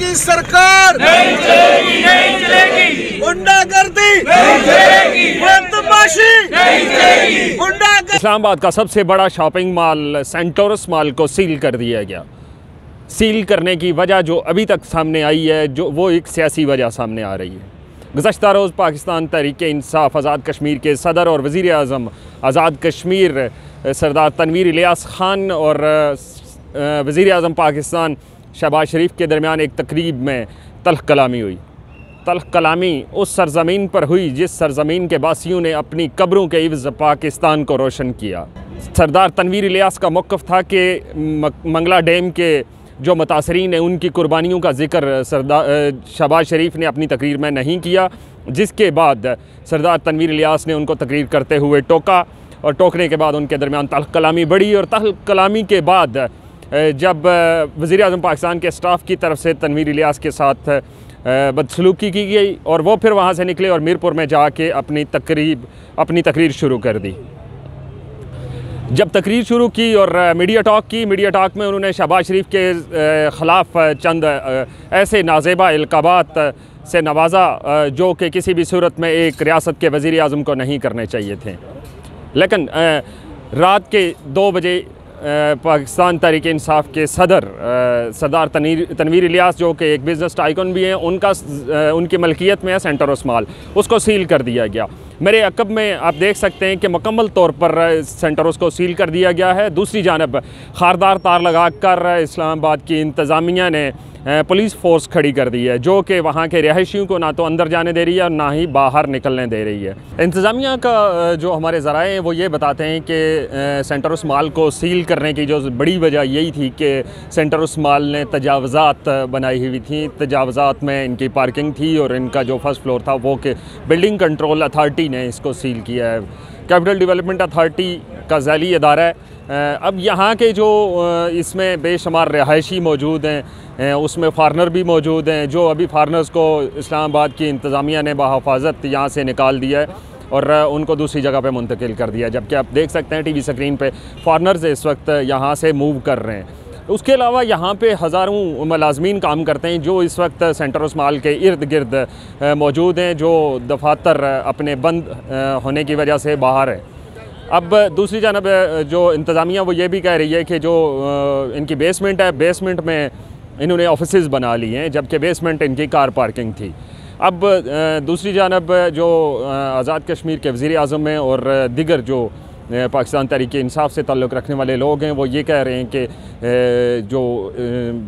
की सरकार नहीं चलेगी, नहीं चलेगी, गुंडागर्दी नहीं चलेगी, बदमाशी नहीं चलेगी, गुंडागर्दी। इस्लामाबाद का सबसे बड़ा शॉपिंग मॉल सेंटोरस मॉल को सील कर दिया गया। सील करने की वजह जो अभी तक सामने आई है, जो वो एक सियासी वजह सामने आ रही है। गुज़श्ता रोज़ पाकिस्तान तहरीक-ए-इंसाफ आज़ाद कश्मीर के सदर और वज़ीर आज़म आज़ाद कश्मीर सरदार तनवीर इलियास ख़ान और वज़ीर आज़म पाकिस्तान शहबाज शरीफ के दरमियान एक तकरीब में तल्ख़ कलामी हुई। तल्ख़ कलामी उस सरज़मीन पर हुई जिस सरज़मीन के बासियों ने अपनी कब्रों के इवज़ पाकिस्तान को रोशन किया। सरदार तनवीर इलियास का मौक़िफ़ था कि मंगला डैम के जो मुतासरीन हैं उनकी कुर्बानियों का ज़िक्र शहबाज शरीफ ने अपनी तकरीर में नहीं किया, जिसके बाद सरदार तनवीर इलियास ने उनको तकरीर करते हुए टोका और टोकने के बाद उनके दरमियान तल्ख़ कलामी बढ़ी। और तल्ख़ कलामी के बाद जब वज़ीर आज़म पाकिस्तान के स्टाफ की तरफ से तनवीर इलियास के साथ बदसलूकी की गई और वो फिर वहाँ से निकले और मीरपुर में जाके अपनी तकरीर शुरू कर दी। जब तकरीर शुरू की और मीडिया टॉक में उन्होंने शहबाज शरीफ के ख़िलाफ़ चंद ऐसे नाज़ेबा इल्क़ाबात से नवाजा जो कि किसी भी सूरत में एक रियासत के वज़ीर आज़म को नहीं करने चाहिए थे। लेकिन रात के 2 बजे पाकिस्तान तहरीक-ए-इंसाफ के सदर सरदार तनवीर इलियास जो कि एक बिज़नेस टाइकून भी हैं, उनकी मलकियत में है सेंटोरस मॉल, उसको सील कर दिया गया। मेरे अक़ब में आप देख सकते हैं कि मुकम्मल तौर पर सेंटोरस को सील कर दिया गया है। दूसरी जानब खारदार तार लगा कर इस्लामाबाद की इंतज़ामिया ने पुलिस फ़ोर्स खड़ी कर दी है, जो कि वहाँ के रिहायशियों को ना तो अंदर जाने दे रही है और ना ही बाहर निकलने दे रही है। इंतज़ामिया का जो हमारे ज़राए हैं वो ये बताते हैं कि सेंटोरस मॉल को सील करने की जो बड़ी वजह यही थी कि सेंटोरस मॉल ने तजावज़ात बनाई हुई थी। तजावज़ात में इनकी पार्किंग थी और इनका जो फर्स्ट फ्लोर था वो कि बिल्डिंग कंट्रोल अथॉरिटी ने इसको सील किया है। कैपिटल डेवलपमेंट अथॉरिटी का ज़ैली अदारा है। अब यहाँ के जो इसमें बेशुमार रहायशी मौजूद हैं, उसमें फ़ारनर भी मौजूद हैं, जो अभी फ़ारनर्स को इस्लामाबाद की इंतज़ामिया ने बहिफ़ाज़त यहाँ से निकाल दिया है और उनको दूसरी जगह पे मुंतकिल कर दिया। जबकि आप देख सकते हैं टीवी स्क्रीन पे फ़ारनर्स इस वक्त यहाँ से मूव कर रहे हैं। उसके अलावा यहाँ पे हज़ारों मुलाज़मीन काम करते हैं जो इस वक्त सेंटोरस मॉल के इर्द गिर्द मौजूद हैं, जो दफातर अपने बंद होने की वजह से बाहर है। अब दूसरी जानब जो इंतज़ामिया वो ये भी कह रही है कि जो इनकी बेसमेंट है, बेसमेंट में इन्होंने ऑफिसेज़ बना लिए हैं, जबकि बेसमेंट इनकी कार पार्किंग थी। अब दूसरी जानब जो आज़ाद कश्मीर के वज़ीर आज़म हैं और दिगर जो पाकिस्तान तहरीक-ए-इंसाफ से ताल्लुक़ रखने वाले लोग हैं, वो ये कह रहे हैं कि जो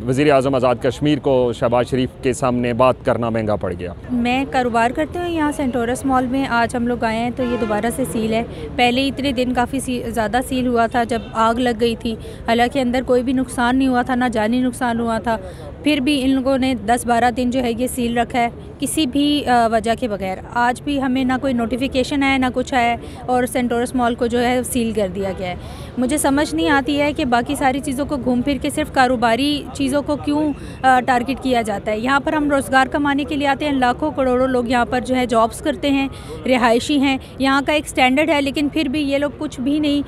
वज़ीर आज़म आज़ाद कश्मीर को शहबाज शरीफ के सामने बात करना महंगा पड़ गया। मैं कारोबार करती हूँ यहाँ सेंटोरस मॉल में। आज हम लोग आए हैं तो ये दोबारा से सील है। पहले इतने दिन काफ़ी ज़्यादा सील हुआ था जब आग लग गई थी, हालांकि अंदर कोई भी नुकसान नहीं हुआ था, ना जानी नुकसान हुआ था, फिर भी इन लोगों ने 10-12 दिन जो है ये सील रखा है किसी भी वजह के बगैर। आज भी हमें ना कोई नोटिफिकेशन है ना कुछ है और सेंटोरस मॉल को जो है सील कर दिया गया है। मुझे समझ नहीं आती है कि बाकी सारी चीज़ों को घूम फिर के सिर्फ कारोबारी चीज़ों को क्यों टारगेट किया जाता है। यहाँ पर हम रोज़गार कमाने के लिए आते हैं, लाखों करोड़ों लोग यहाँ पर जो है जॉब्स करते हैं, रिहायशी हैं, यहाँ का एक स्टैंडर्ड है, लेकिन फिर भी ये लोग कुछ भी नहीं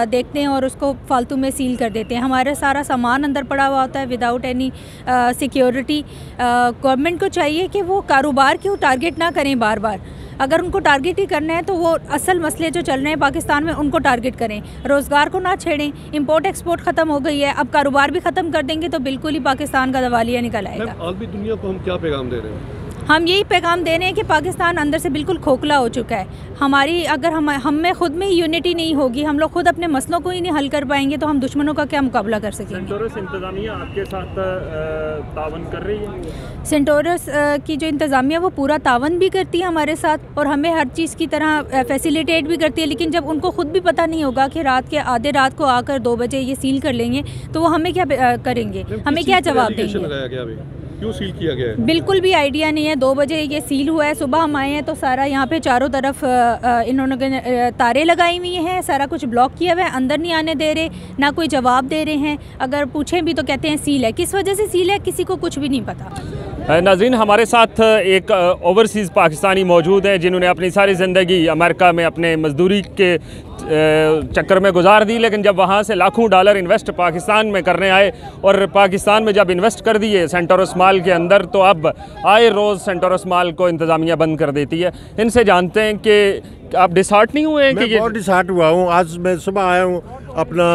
देखते हैं और उसको फालतू में सील कर देते हैं। हमारा सारा सामान अंदर पड़ा हुआ होता है विदाउट एनी सिक्योरिटी। गवर्नमेंट को चाहिए कि वो कारोबार क्यों टारगेट ना करें बार बार। अगर उनको टारगेट ही करना है तो वो असल मसले जो चल रहे हैं पाकिस्तान में उनको टारगेट करें, रोज़गार को ना छेड़ें। इंपोर्ट एक्सपोर्ट ख़त्म हो गई है, अब कारोबार भी ख़त्म कर देंगे तो बिल्कुल ही पाकिस्तान का दवालिया निकल आएगा। आलमी दुनिया को हम क्या पैगाम दे रहे हैं? हम यही पैगाम दे रहे हैं कि पाकिस्तान अंदर से बिल्कुल खोखला हो चुका है। हमारी अगर हम में खुद में ही यूनिटी नहीं होगी, हम लोग खुद अपने मसलों को ही नहीं हल कर पाएंगे तो हम दुश्मनों का क्या मुकाबला कर सकेंगे। सेंटोरस इंतज़ामिया आपके साथ तावन कर रही है? सेंटोरस की जो इंतज़ामिया वो पूरा तावन भी करती है हमारे साथ और हमें हर चीज़ की तरह फैसिलिटेट भी करती है, लेकिन जब उनको खुद भी पता नहीं होगा कि रात के आधे रात को आकर 2 बजे ये सील कर लेंगे तो वो हमें क्या करेंगे, हमें क्या जवाब देंगे। क्यों सील किया गया है? बिल्कुल भी आइडिया नहीं है। 2 बजे ये सील हुआ है, सुबह हम आए हैं तो सारा यहाँ पे चारों तरफ इन्होंने तारे लगाई हुई हैं, सारा कुछ ब्लॉक किया हुआ है, अंदर नहीं आने दे रहे, ना कोई जवाब दे रहे हैं। अगर पूछें भी तो कहते हैं सील है। किस वजह से सील है किसी को कुछ भी नहीं पता। नाज़रीन, हमारे साथ एक ओवरसीज़ पाकिस्तानी मौजूद है जिन्होंने अपनी सारी ज़िंदगी अमेरिका में अपने मजदूरी के चक्कर में गुजार दी, लेकिन जब वहाँ से लाखों डॉलर इन्वेस्ट पाकिस्तान में करने आए और पाकिस्तान में जब इन्वेस्ट कर दिए सेंटोरस मॉल माल के अंदर, तो अब आए रोज़ सेंटोरस माल को इंतज़ामिया बंद कर देती है। इनसे जानते हैं कि आप डिसहार्ट नहीं हुए हैं कि मैं बहुत डिसहार्ट हुआ हूँ। आज मैं सुबह आया हूँ, अपना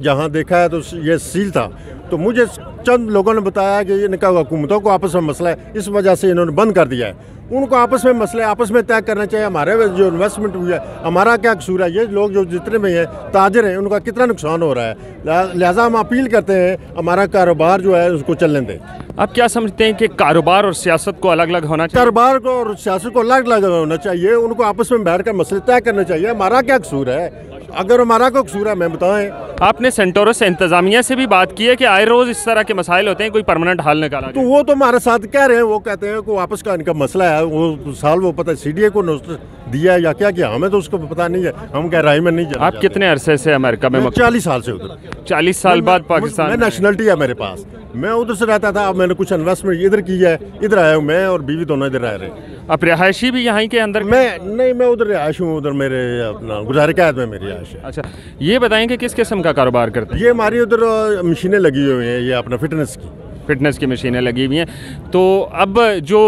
जहाँ देखा है तो ये सील था, तो मुझे चंद लोगों ने बताया कि इनका हुकूमतों को आपस में मसला है, इस वजह से इन्होंने बंद कर दिया है। उनको आपस में मसले आपस में तय करना चाहिए। हमारे जो इन्वेस्टमेंट हुई है, हमारा क्या कसूर है? ये लोग जो जितने भी हैं ताजर हैं, उनका कितना नुकसान हो रहा है। लिहाजा हम अपील करते हैं, हमारा कारोबार जो है उसको चलने दें। आप क्या समझते हैं कि कारोबार और सियासत को अलग अलग होना चाहिए? कारोबार को और सियासत को अलग अलग होना चाहिए। उनको आपस में बैठ कर मसले तय करने चाहिए। हमारा क्या कसूर है? अगर हमारा कोई कसूर है मैं बताएं। आपने सेंटोरस इंतज़ामिया से भी बात की है कि आए रोज़ इस तरह के मसाइल होते हैं, कोई परमानेंट हल निकाला तो वो तो हमारे साथ कह रहे हैं, वो कहते हैं कि वापस का इनका मसला है। वो साल वो पता है CDA को नोटिस दिया है या क्या किया, हमें तो उसको पता नहीं है। हम गहराई में नहीं जाते। आप कितने अरसे से अमेरिका में? 40 साल से उधर। 40 साल बाद पाकिस्तान? मैं नेशनलिटी है मेरे पास, मैं उधर से रहता था। अब मैंने कुछ इन्वेस्टमेंट इधर की है, इधर आया हूँ। मैं और बीवी दोनों इधर रह रहे। आप रिहायशी भी यहाँ के अंदर? मैं उधर रिहायश हूँ, उधर मेरे अपना गुजारे कैद में मेरी रिहायश है। अच्छा, ये बताएं कि किस किस्म का कारोबार करते हैं? ये हमारी उधर मशीनें लगी हुई हैं, ये अपना फिटनेस की मशीनें लगी हुई हैं। तो अब जो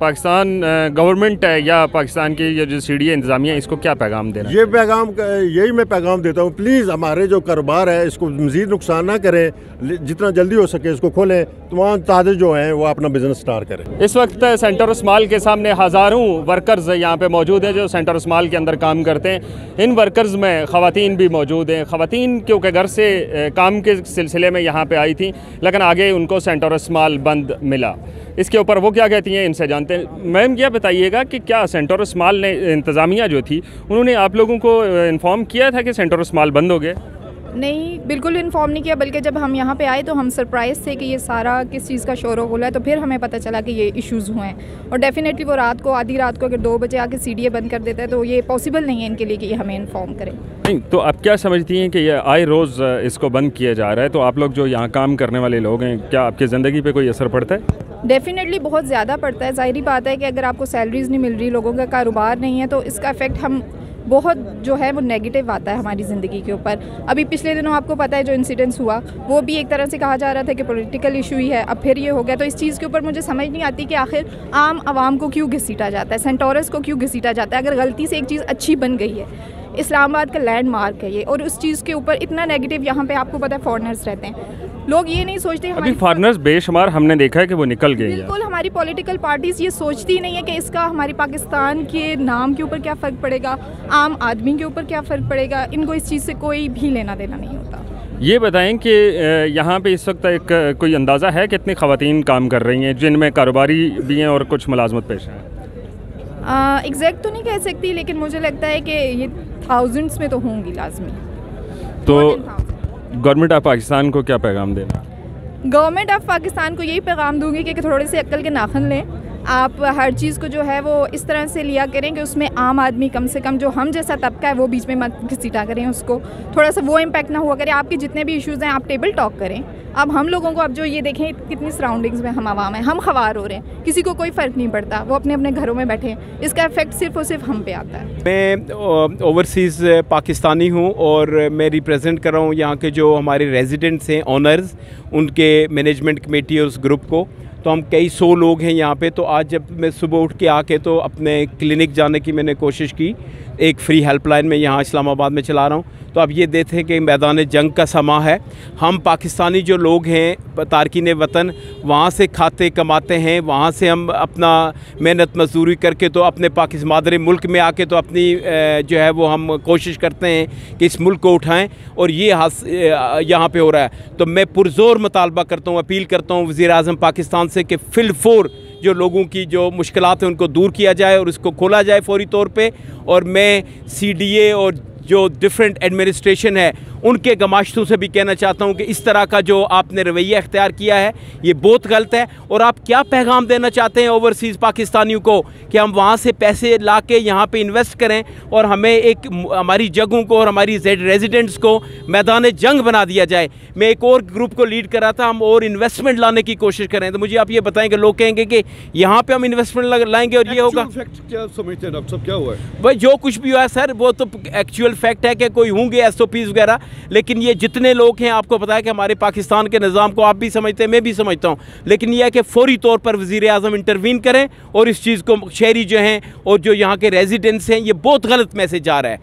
पाकिस्तान गवर्नमेंट है या पाकिस्तान की ये जो CDA इंतज़ामिया, इसको क्या पैगाम देना? ये पैगाम यही मैं पैगाम देता हूँ, प्लीज़ हमारे जो कारोबार है इसको मज़ीद नुकसान ना करें, जितना जल्दी हो सके इसको खोलें, तमाम ताजे जो हैं वो अपना बिजनेस स्टार्ट करें। इस वक्त सेंटोरस माल के सामने हज़ारों वर्कर्स यहाँ पे मौजूद हैं जो सेंटोरस माल के अंदर काम करते हैं। इन वर्कर्स में ख़वातीन भी मौजूद हैं। ख़वातीन क्योंकि घर से काम के सिलसिले में यहाँ पे आई थी, लेकिन आगे उनको सेंटोरस माल बंद मिला। इसके ऊपर वो क्या कहती हैं, इनसे जानते हैं। मैम यह बताइएगा कि क्या सेंटोरस माल ने इंतज़ामिया जो थी उन्होंने आप लोगों को इन्फॉर्म किया था कि सेंटोरस माल बंद हो गया? नहीं, बिल्कुल इन्फॉर्म नहीं किया, बल्कि जब हम यहाँ पे आए तो हम सरप्राइज़ थे कि ये सारा किस चीज़ का शोर हो रहा है। तो फिर हमें पता चला कि ये इश्यूज़ हुए हैं। और डेफिनेटली वो रात को, आधी रात को अगर 2 बजे आके CDA बंद कर देता है तो ये पॉसिबल नहीं है इनके लिए कि ये हमें इन्फॉर्म करें। नहीं, तो आप क्या समझती हैं कि ये आए रोज़ इसको बंद किया जा रहा है, तो आप लोग जो यहाँ काम करने वाले लोग हैं, क्या आपकी ज़िंदगी पे कोई असर पड़ता है? डेफिनेटली बहुत ज़्यादा पड़ता है। ज़ाहिरी बात है कि अगर आपको सैलरीज़ नहीं मिल रही, लोगों का कारोबार नहीं है, तो इसका इफ़ेक्ट हम बहुत जो है वो नेगेटिव आता है हमारी ज़िंदगी के ऊपर। अभी पिछले दिनों आपको पता है जो इंसिडेंट्स हुआ, वो भी एक तरह से कहा जा रहा था कि पॉलिटिकल इशू ही है, अब फिर ये हो गया। तो इस चीज़ के ऊपर मुझे समझ नहीं आती कि आखिर आम आवाम को क्यों घसीटा जाता है, सेंटोरस को क्यों घसीटा जाता है। अगर गलती से एक चीज़ अच्छी बन गई है, इस्लामाबाद का लैंडमार्क है ये, और उस चीज़ के ऊपर इतना नेगेटिव, यहाँ पे आपको पता है फॉरेनर्स रहते हैं, लोग ये नहीं सोचते। अभी फॉरेनर्स बेशुमार हमने देखा है कि वो निकल गए हैं। बिल्कुल, हमारी पॉलिटिकल पार्टीज़ ये सोचती नहीं है कि इसका हमारे पाकिस्तान के नाम के ऊपर क्या फ़र्क पड़ेगा, आम आदमी के ऊपर क्या फ़र्क पड़ेगा। इनको इस चीज़ से कोई भी लेना देना नहीं होता। ये बताएं कि यहाँ पे इस वक्त एक कोई अंदाज़ा है कितनी ख़वातीन काम कर रही हैं, जिनमें कारोबारी भी हैं और कुछ मुलाजमत पेश हैं? एग्जैक्ट तो नहीं कह सकती, लेकिन मुझे लगता है कि ये थाउजेंड्स में तो होंगी लाजमी। तो गवर्नमेंट ऑफ पाकिस्तान को क्या पैगाम देना? गवर्नमेंट ऑफ पाकिस्तान को यही पैगाम दूंगी कि थोड़े से अक्ल के नाखन लें। आप हर चीज़ को जो है वो इस तरह से लिया करें कि उसमें आम आदमी, कम से कम जो हम जैसा तबका है, वो बीच में मत घसीटा करें उसको, थोड़ा सा वो इम्पैक्ट ना हुआ करें। आपके जितने भी इश्यूज़ हैं आप टेबल टॉक करें। अब हम लोगों को, अब जो ये देखें कितनी सराउंडिंग्स में हम आवाम हैं, हम खवार हो रहे हैं, किसी को कोई फ़र्क नहीं पड़ता, वो अपने अपने घरों में बैठे हैं। इसका इफेक्ट सिर्फ और सिर्फ हम पे आता है। मैं ओवरसीज़ पाकिस्तानी हूँ और मैं रिप्रेजेंट कर रहा हूँ यहाँ के जो हमारे रेजिडेंट्स हैं, ऑनर्स, उनके मैनेजमेंट कमेटी और उस ग्रुप को। तो हम कई 100 लोग हैं यहाँ पे। तो आज जब मैं सुबह उठ के आके तो अपने क्लिनिक जाने की मैंने कोशिश की, एक फ्री हेल्पलाइन में यहाँ इस्लामाबाद में चला रहा हूँ। तो अब ये देखें कि मैदान जंग का समा है। हम पाकिस्तानी जो लोग हैं, तारकीन वतन, वहाँ से खाते कमाते हैं, वहाँ से हम अपना मेहनत मजदूरी करके तो अपने पाकिस्तान मादरे मुल्क में आके तो अपनी जो है वो हम कोशिश करते हैं कि इस मुल्क को उठाएं, और ये यहाँ पे हो रहा है। तो मैं पुरजोर मुतालबा करता हूँ, अपील करता हूँ वज़ीर-ए-आज़म पाकिस्तान से कि फिल-फोर जो लोगों की जो मुश्किलात हैं उनको दूर किया जाए और इसको खोला जाए फौरी तौर पे। और मैं CDA और जो डिफरेंट एडमिनिस्ट्रेशन है उनके गमाश्तों से भी कहना चाहता हूं कि इस तरह का जो आपने रवैया इख्तियार किया है ये बहुत गलत है। और आप क्या पैगाम देना चाहते हैं ओवरसीज़ पाकिस्तानियों को कि हम वहाँ से पैसे ला के यहाँ पर इन्वेस्ट करें और हमें एक हमारी जगहों को और हमारी रेजिडेंट्स को मैदान जंग बना दिया जाए। मैं एक और ग्रुप को लीड कर रहा था, हम और इन्वेस्टमेंट लाने की कोशिश करें। तो मुझे आप ये बताएं कि लोग कहेंगे कि यहाँ पर हम इन्वेस्टमेंट लाएंगे और ये होगा। क्या समझते हैं डॉक्टर साहब, क्या हुआ है? भाई जो कुछ भी हुआ है सर, वो तो एक्चुअल फैक्ट है कि कोई होंगे SOPs वगैरह, लेकिन ये जितने लोग हैं, आपको पता है कि हमारे पाकिस्तान के निज़ाम को आप भी समझते हैं, मैं भी समझता हूँ, लेकिन यह है कि फौरी तौर पर वज़ीर आज़म इंटरवीन करें और इस चीज़ को शहरी जो हैं और जो यहाँ के रेजिडेंट्स हैं, ये बहुत गलत मैसेज आ रहा है।